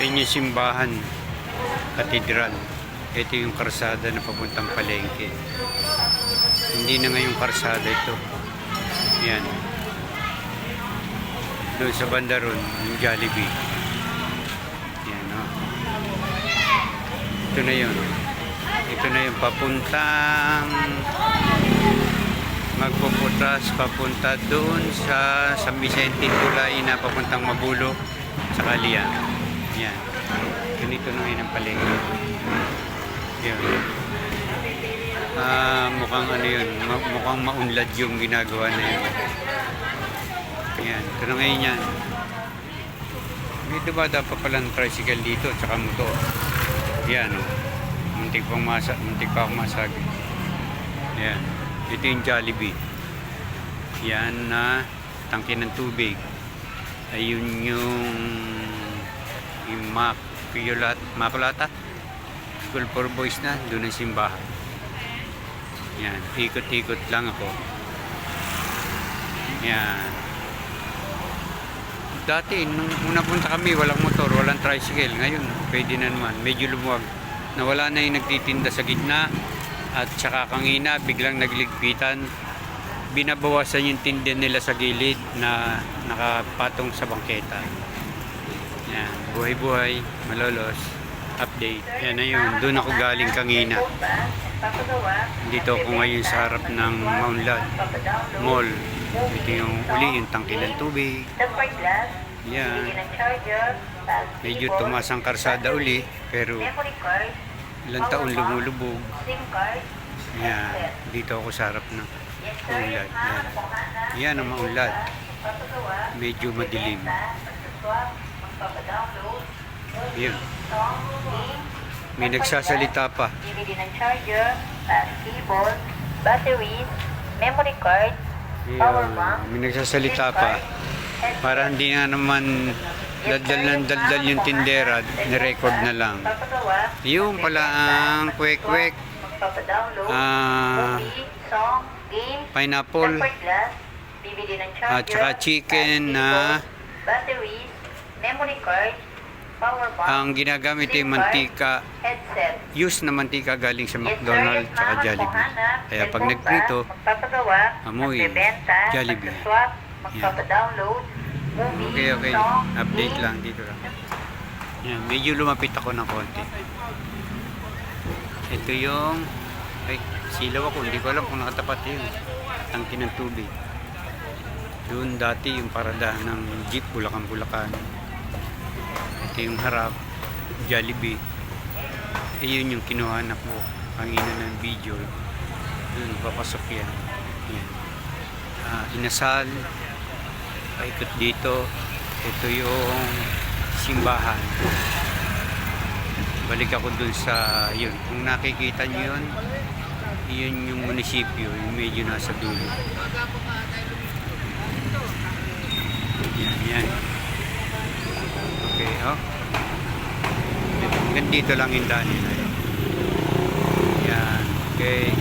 Ayun yung simbahan, katedral. Ito yung karsada na papuntang palengke. Hindi na ngayong karsada ito. Yan. Doon sa banda ron, yung Jollibee. Yan, o. Ito na yun. Ito na yung papuntang magpuputas papunta doon sa San Vicente Tulay na papuntang Mabulo sa Kalian. Yan. Ganito na ngayon ang palengke. Yan. Mukhang ano yun, mukhang maunlad yung ginagawa na yun. Yan. Ito na ngayon yan. May dumada pa palang tricycle dito at saka motor. Yan, o. Muntik pa akong masagi. Yan. Ito yung Jollibee. Yan na tangke ng tubig. Ayun yung Makulata. School for Boys na. Doon ang simbahan. Yan. Ikot-ikot lang ako. Yan. Dati, nung una punta kami, walang motor, walang tricycle. Ngayon, pwede na naman. Medyo lumuwag. Nawala na yung nagtitinda sa gitna. At saka kanina, biglang nagligpitan. Binabawasan yung tinda nila sa gilid na nakapatong sa bangketa. Yan. Buhay-buhay, malolos. Update. Yan na yun. Doon ako galing kanina. Dito ako ngayon sa harap ng Maunlad Mall. Ito yung uli, yung tangke ng tubig. Yan. Medyo tumaas ang karsada uli, pero ilang taon lumulubog. Yan. Dito ako sa harap ng Maunlad. Yan. Yan ang Maunlad. Medyo madilim. Yan. May nagsasalita pa. DVD ng charger, cable, batteries, memory card, power bank. May nagsasalita pa. Para hindi na naman daldal yung tindera, nirecord na lang. Yung pala ang kwek-kwek, pineapple, at saka chicken na batteries, memory card, power bank. ang ginagamit ay mantika, used na mantika galing sa McDonald's at Jollibee. Kaya pag nagprito, amoy Jollibee. Magpapa-download, movie, Okay. Update lang dito lang. Yan, medyo lumapit ako ng konti. Ito yung silaw ako, hindi ko alam kung nakatapat yun. Tangke ng tubig. Doon dati yung paradahan ng jeep, Bulacan. Ito yung harap, Jollibee. Ayun yung kinuhanak mo kanina ng video. Doon, papasok yan. Yan. Inasal. Paikot dito. Ito yung simbahan. Balik ako dun sa yun. Kung nakikita nyo yun, yun yung munisipyo, yung medyo nasa dulo. Yan. Okay, oh. Hanggang dito lang yung daan nila. Yan, okay.